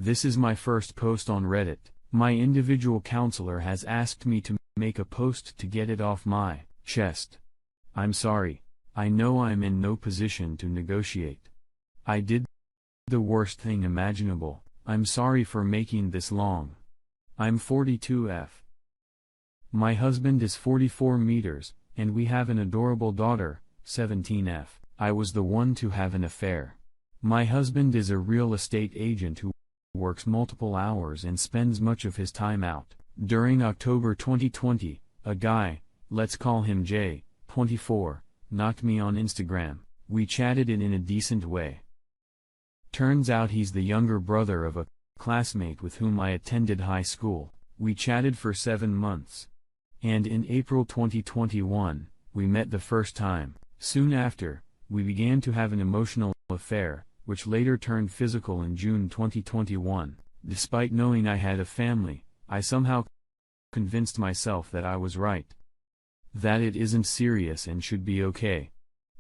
This is my first post on Reddit. My individual counselor has asked me to make a post to get it off my chest. I'm sorry. I know I'm in no position to negotiate. I did the worst thing imaginable. I'm sorry for making this long. I'm 42F. My husband is 44 meters, and we have an adorable daughter, 17F. I was the one to have an affair. My husband is a real estate agent who works multiple hours and spends much of his time out. During October 2020, a guy, let's call him J, 24, knocked me on Instagram. We chatted in a decent way. Turns out he's the younger brother of a classmate with whom I attended high school. We chatted for 7 months. And in April 2021, we met the first time. Soon after, we began to have an emotional affair, which later turned physical in June 2021. Despite knowing I had a family, I somehow convinced myself that I was right. That it isn't serious and should be okay.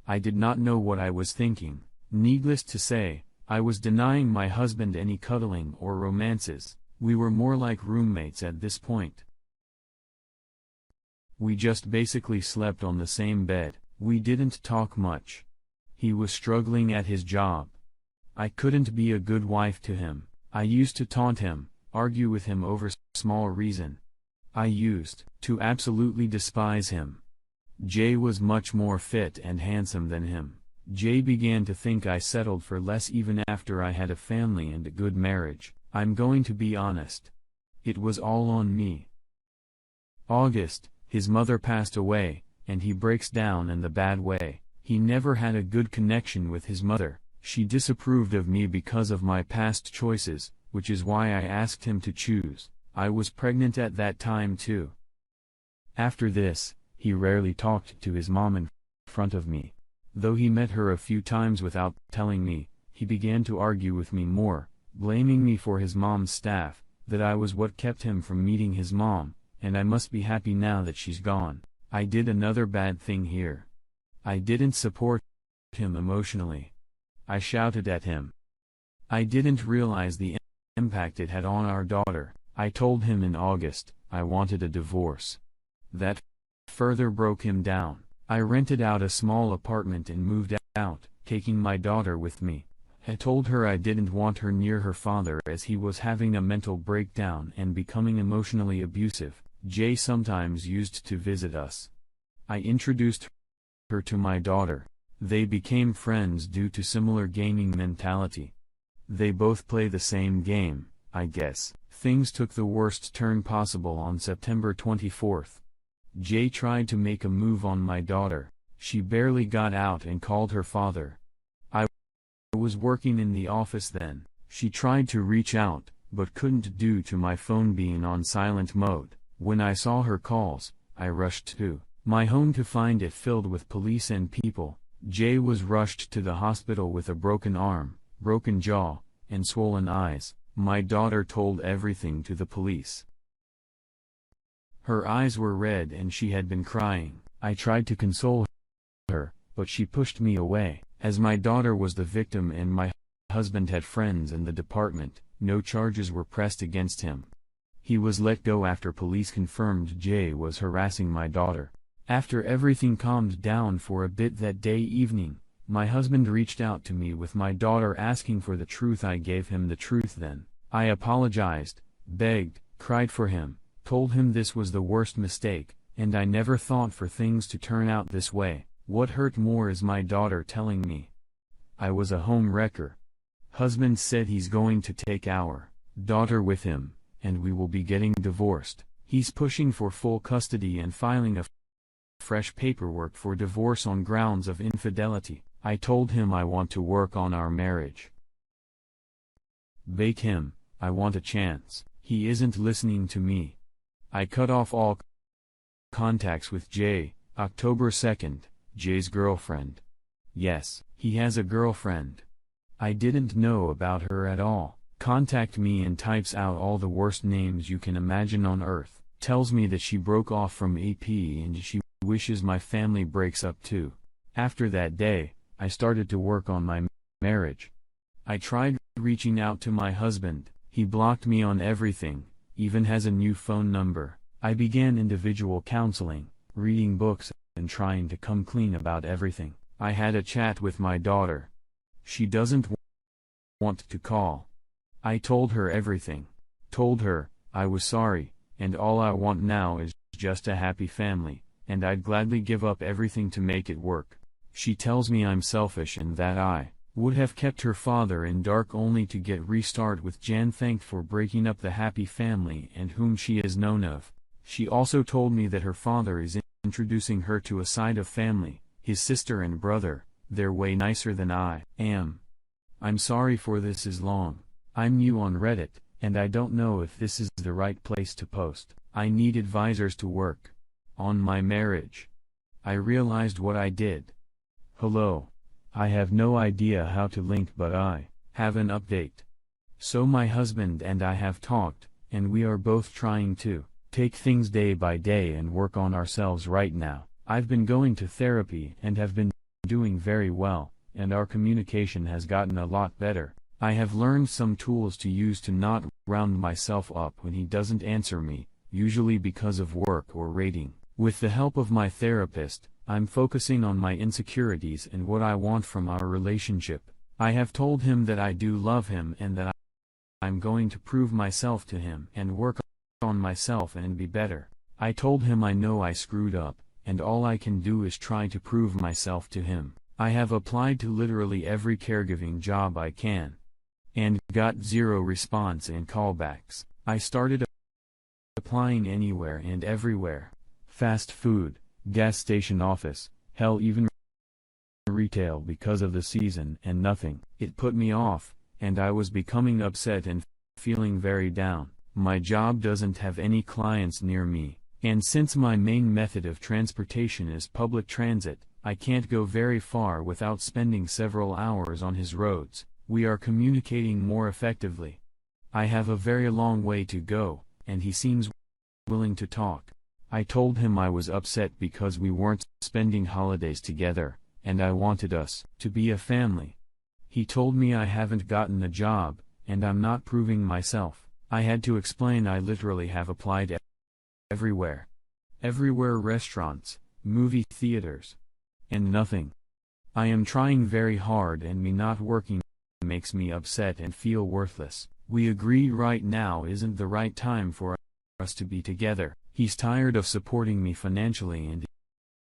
I did not know what I was thinking. Needless to say, I was denying my husband any cuddling or romances. We were more like roommates at this point. We just basically slept on the same bed. We didn't talk much. He was struggling at his job. I couldn't be a good wife to him. I used to taunt him, argue with him over small reason. I used to absolutely despise him. Jay was much more fit and handsome than him. Jay began to think I settled for less even after I had a family and a good marriage. I'm going to be honest. It was all on me. August, his mother passed away, and he breaks down in the bad way. He never had a good connection with his mother. She disapproved of me because of my past choices, which is why I asked him to choose. I was pregnant at that time too. After this, he rarely talked to his mom in front of me. Though he met her a few times without telling me, he began to argue with me more, blaming me for his mom's staff, that I was what kept him from meeting his mom, and I must be happy now that she's gone. I did another bad thing here. I didn't support him emotionally. I shouted at him. I didn't realize the impact it had on our daughter. I told him in August I wanted a divorce. That further broke him down. I rented out a small apartment and moved out, taking my daughter with me. I told her I didn't want her near her father as he was having a mental breakdown and becoming emotionally abusive. Jay sometimes used to visit us. I introduced her to my daughter. They became friends due to similar gaming mentality. They both play the same game, I guess. Things took the worst turn possible on September 24th. Jay tried to make a move on my daughter. She barely got out and called her father. I was working in the office then. She tried to reach out, but couldn't due to my phone being on silent mode. When I saw her calls, I rushed to my home to find it filled with police and people. Jay was rushed to the hospital with a broken arm, broken jaw, and swollen eyes. My daughter told everything to the police. Her eyes were red and she had been crying. I tried to console her, but she pushed me away. As my daughter was the victim and my husband had friends in the department, no charges were pressed against him. He was let go after police confirmed Jay was harassing my daughter. After everything calmed down for a bit that day evening, my husband reached out to me with my daughter asking for the truth. I gave him the truth then. I apologized, begged, cried for him, told him this was the worst mistake, and I never thought for things to turn out this way. What hurt more is my daughter telling me I was a home wrecker. Husband said he's going to take our daughter with him, and we will be getting divorced. He's pushing for full custody and filing a fresh paperwork for divorce on grounds of infidelity. I told him I want to work on our marriage. Bake him, I want a chance. He isn't listening to me. I cut off all contacts with Jay. October 2nd, Jay's girlfriend. Yes, he has a girlfriend. I didn't know about her at all. Contact me and types out all the worst names you can imagine on earth. Tells me that she broke off from AP and she wishes my family breaks up too. After that day, I started to work on my marriage. I tried reaching out to my husband. He blocked me on everything, even has a new phone number. I began individual counseling, reading books, and trying to come clean about everything. I had a chat with my daughter. She doesn't want to call. I told her everything. Told her I was sorry, and all I want now is just a happy family, and I'd gladly give up everything to make it work. She tells me I'm selfish and that I would have kept her father in dark only to get restart with Jan, thanked for breaking up the happy family and whom she is known of. She also told me that her father is introducing her to a side of family, his sister and brother. They're way nicer than I am. I'm sorry for this is long. I'm new on Reddit, and I don't know if this is the right place to post. I need advisors to work on my marriage. I realized what I did. Hello. I have no idea how to link, but I have an update. So my husband and I have talked, and we are both trying to take things day by day and work on ourselves right now. I've been going to therapy and have been doing very well, and our communication has gotten a lot better. I have learned some tools to use to not round myself up when he doesn't answer me, usually because of work or rating. With the help of my therapist, I'm focusing on my insecurities and what I want from our relationship. I have told him that I do love him and that I'm going to prove myself to him and work on myself and be better. I told him I know I screwed up, and all I can do is try to prove myself to him. I have applied to literally every caregiving job I can, and got zero response and callbacks. I started applying anywhere and everywhere. Fast food, gas station office, hell even retail because of the season, and nothing. It put me off, and I was becoming upset and feeling very down. My job doesn't have any clients near me, and since my main method of transportation is public transit, I can't go very far without spending several hours on his roads. We are communicating more effectively. I have a very long way to go, and he seems willing to talk. I told him I was upset because we weren't spending holidays together, and I wanted us to be a family. He told me I haven't gotten a job, and I'm not proving myself. I had to explain I literally have applied everywhere. Everywhere, restaurants, movie theaters, and nothing. I am trying very hard, and me not working makes me upset and feel worthless. We agreed right now isn't the right time for us to be together. He's tired of supporting me financially and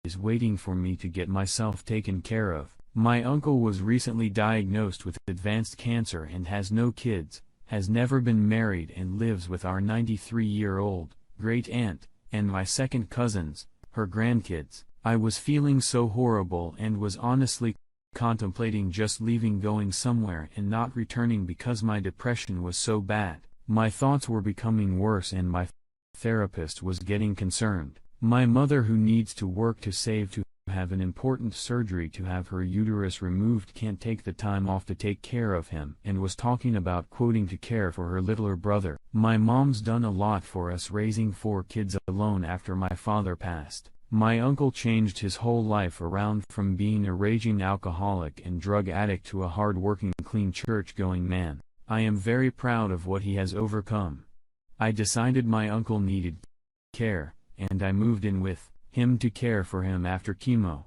is waiting for me to get myself taken care of. My uncle was recently diagnosed with advanced cancer and has no kids, has never been married, and lives with our 93-year-old great aunt and my second cousins, her grandkids. I was feeling so horrible and was honestly contemplating just leaving, going somewhere and not returning because my depression was so bad. My thoughts were becoming worse and my therapist was getting concerned. My mother, who needs to work to save to have an important surgery to have her uterus removed, can't take the time off to take care of him and was talking about quoting to care for her littler brother. My mom's done a lot for us, raising 4 kids alone after my father passed. My uncle changed his whole life around from being a raging alcoholic and drug addict to a hard-working, clean, church-going man. I am very proud of what he has overcome. I decided my uncle needed care, and I moved in with him to care for him after chemo,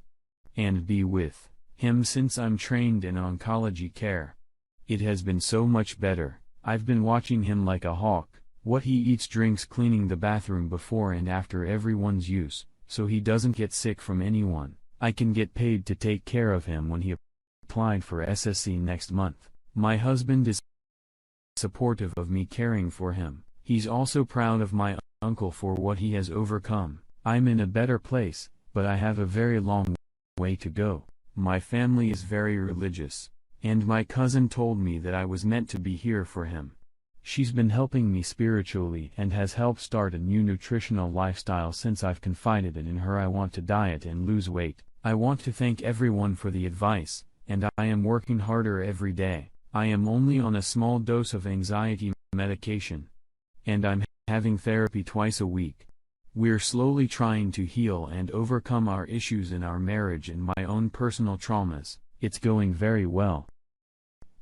and be with him since I'm trained in oncology care. It has been so much better. I've been watching him like a hawk, what he eats, drinks, cleaning the bathroom before and after everyone's use, so he doesn't get sick from anyone. I can get paid to take care of him when he applied for SSC next month. My husband is supportive of me caring for him. He's also proud of my uncle for what he has overcome. I'm in a better place, but I have a very long way to go. My family is very religious, and my cousin told me that I was meant to be here for him. She's been helping me spiritually and has helped start a new nutritional lifestyle since I've confided in her I want to diet and lose weight. I want to thank everyone for the advice, and I am working harder every day. I am only on a small dose of anxiety medication, and I'm having therapy twice a week. We're slowly trying to heal and overcome our issues in our marriage and my own personal traumas. It's going very well.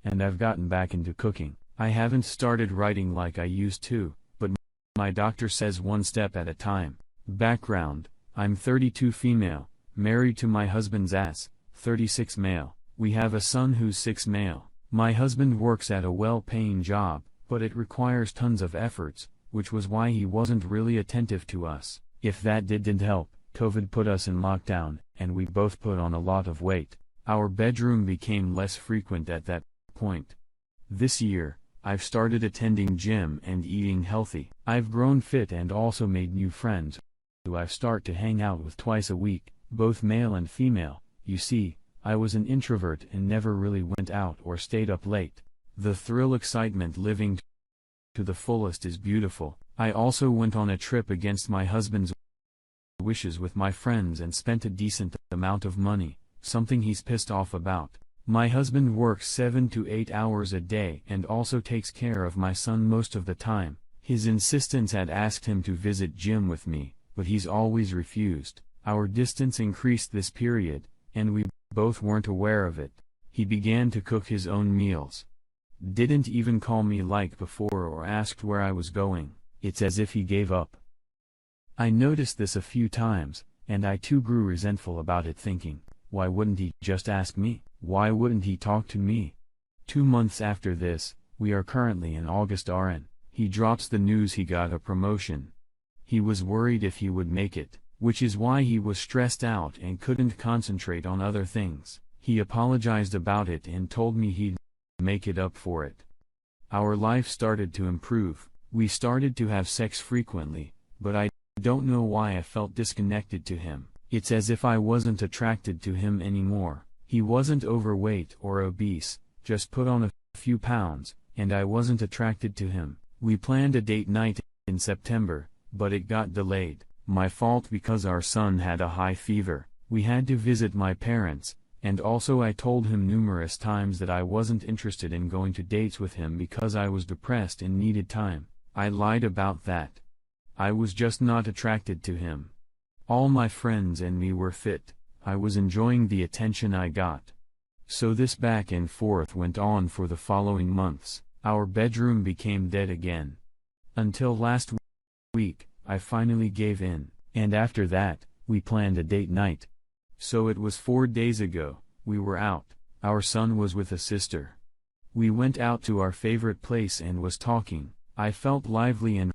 And I've gotten back into cooking. I haven't started writing like I used to, but my doctor says one step at a time. Background: I'm 32 female, married to my husband's ass, 36 male. We have a son who's 6 male. My husband works at a well-paying job, but it requires tons of efforts, which was why he wasn't really attentive to us. If that didn't help, COVID put us in lockdown, and we both put on a lot of weight. Our bedroom became less frequent at that point. This year, I've started attending gym and eating healthy. I've grown fit and also made new friends, who I've started to hang out with twice a week, both male and female. You see, I was an introvert and never really went out or stayed up late. The thrill excitement living to the fullest is beautiful. I also went on a trip against my husband's wishes with my friends and spent a decent amount of money, something he's pissed off about. My husband works 7 to 8 hours a day and also takes care of my son most of the time. His insistence had asked him to visit gym with me, but he's always refused. Our distance increased this period, and we both weren't aware of it. He began to cook his own meals. Didn't even call me like before or asked where I was going. It's as if he gave up. I noticed this a few times, and I too grew resentful about it, thinking, why wouldn't he just ask me? Why wouldn't he talk to me? 2 months after this, we are currently in August RN. He drops the news he got a promotion. He was worried if he would make it, which is why he was stressed out and couldn't concentrate on other things. He apologized about it and told me he'd make it up for it. Our life started to improve. We started to have sex frequently, but I don't know why I felt disconnected to him. It's as if I wasn't attracted to him anymore. He wasn't overweight or obese, just put on a few pounds, and I wasn't attracted to him. We planned a date night in September, but it got delayed. My fault because our son had a high fever. We had to visit my parents, and also I told him numerous times that I wasn't interested in going to dates with him because I was depressed and needed time. I lied about that. I was just not attracted to him. All my friends and me were fit. I was enjoying the attention I got. So this back and forth went on for the following months. Our bedroom became dead again. Until last week, I finally gave in, and after that, we planned a date night. So it was 4 days ago, we were out. Our son was with a sister. We went out to our favorite place and was talking. I felt lively and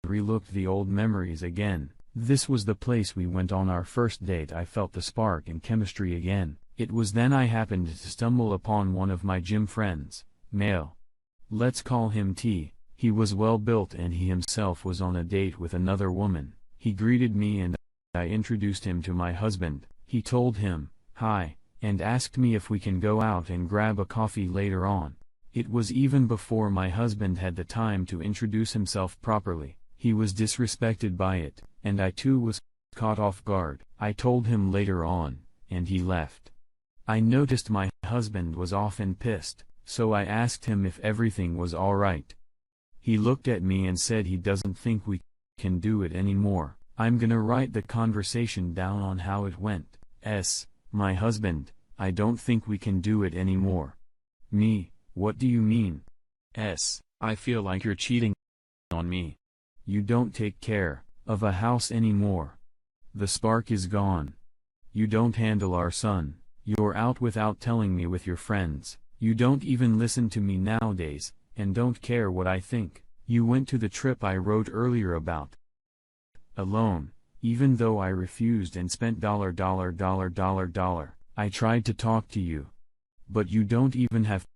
relooked the old memories again. This was the place we went on our first date. I felt the spark and chemistry again. It was then I happened to stumble upon one of my gym friends, male. Let's call him T. He was well built and he himself was on a date with another woman. He greeted me and I introduced him to my husband. He told him, hi, and asked me if we can go out and grab a coffee later on. It was even before my husband had the time to introduce himself properly. He was disrespected by it, and I too was caught off guard. I told him later on, and he left. I noticed my husband was often pissed, so I asked him if everything was alright. He looked at me and said he doesn't think we can do it anymore. I'm gonna write the conversation down on how it went. My husband, I don't think we can do it anymore. Me, what do you mean? I feel like you're cheating on me. You don't take care of a house anymore. The spark is gone. You don't handle our son. You're out without telling me with your friends. You don't even listen to me nowadays, and don't care what I think. You went to the trip I wrote earlier about. Alone, even though I refused and spent $. I tried to talk to you. But you don't even have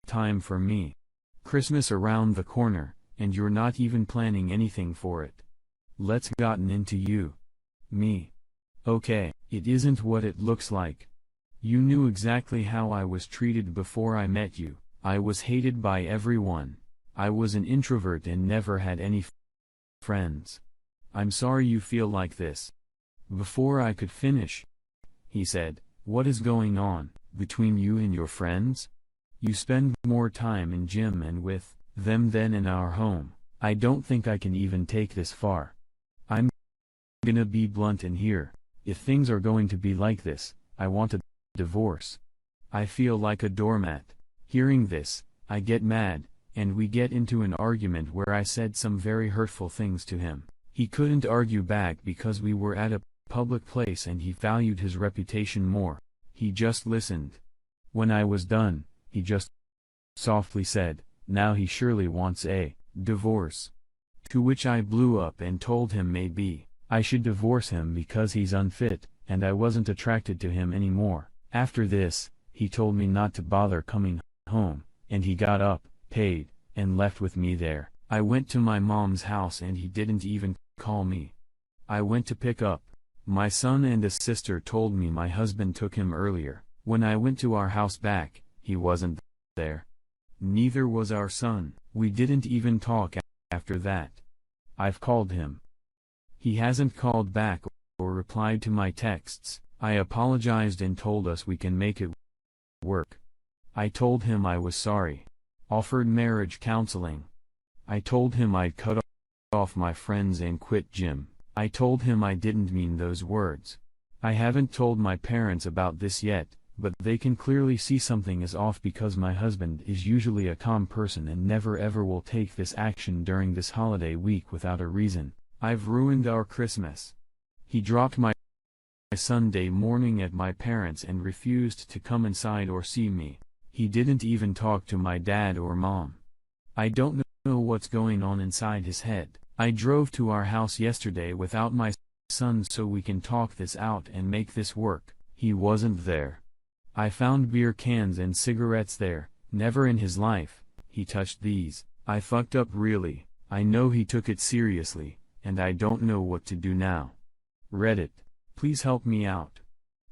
time for me. Christmas around the corner, and you're not even planning anything for it. Let's gotten into you. Me. Okay, it isn't what it looks like. You knew exactly how I was treated before I met you. I was hated by everyone. I was an introvert and never had any friends. I'm sorry you feel like this. Before I could finish, he said, what is going on between you and your friends? You spend more time in gym and with them than in our home. I don't think I can even take this far. I'm gonna be blunt in here. If things are going to be like this, I want a divorce. I feel like a doormat. Hearing this, I get mad, and we get into an argument where I said some very hurtful things to him. He couldn't argue back because we were at a public place and he valued his reputation more. He just listened. When I was done, he just softly said, "Now he surely wants a divorce." To which I blew up and told him maybe I should divorce him because he's unfit, and I wasn't attracted to him anymore. After this, he told me not to bother coming home, and he got up, paid, and left with me there. I went to my mom's house and he didn't even call me. I went to pick up my son and a sister told me my husband took him earlier. When I went to our house back, he wasn't there. Neither was our son. We didn't even talk after that. I've called him. He hasn't called back or replied to my texts. I apologized and told us we can make it work. I told him I was sorry. Offered marriage counseling. I told him I'd cut off my friends and quit gym. I told him I didn't mean those words. I haven't told my parents about this yet, but they can clearly see something is off because my husband is usually a calm person and never ever will take this action during this holiday week without a reason. I've ruined our Christmas. He dropped my Sunday morning at my parents' and refused to come inside or see me. He didn't even talk to my dad or mom. I don't know what's going on inside his head. I drove to our house yesterday without my son so we can talk this out and make this work. He wasn't there. I found beer cans and cigarettes there. Never in his life he touched these. I fucked up really. I know he took it seriously, and I don't know what to do now. Reddit. Please help me out.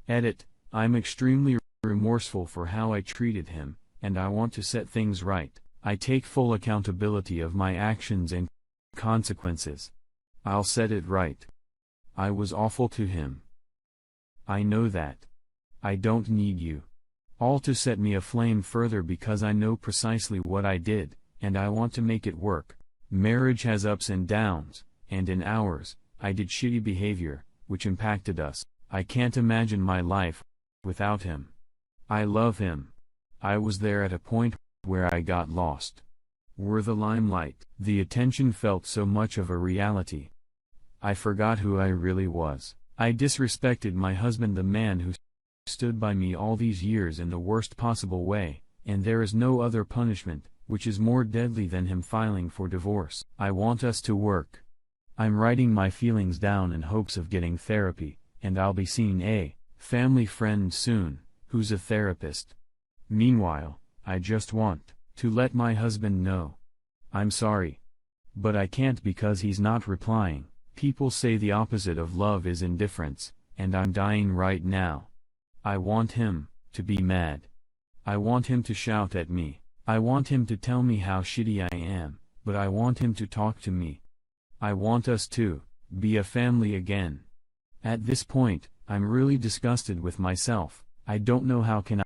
Edit. I'm extremely remorseful for how I treated him, and I want to set things right. I take full accountability of my actions and consequences. I'll set it right. I was awful to him. I know that. I don't need you all to set me aflame further because I know precisely what I did, and I want to make it work. Marriage has ups and downs, and in ours, I did shitty behavior, which impacted us. I can't imagine my life without him. I love him. I was there at a point where I got lost. Were the limelight, the attention felt so much of a reality. I forgot who I really was. I disrespected my husband, the man who stood by me all these years in the worst possible way, and there is no other punishment, which is more deadly than him filing for divorce. I want us to work. I'm writing my feelings down in hopes of getting therapy, and I'll be seeing a family friend soon, who's a therapist. Meanwhile, I just want to let my husband know. I'm sorry. But I can't because he's not replying. People say the opposite of love is indifference, and I'm dying right now. I want him to be mad. I want him to shout at me. I want him to tell me how shitty I am, but I want him to talk to me. I want us to be a family again. At this point, I'm really disgusted with myself. I don't know how can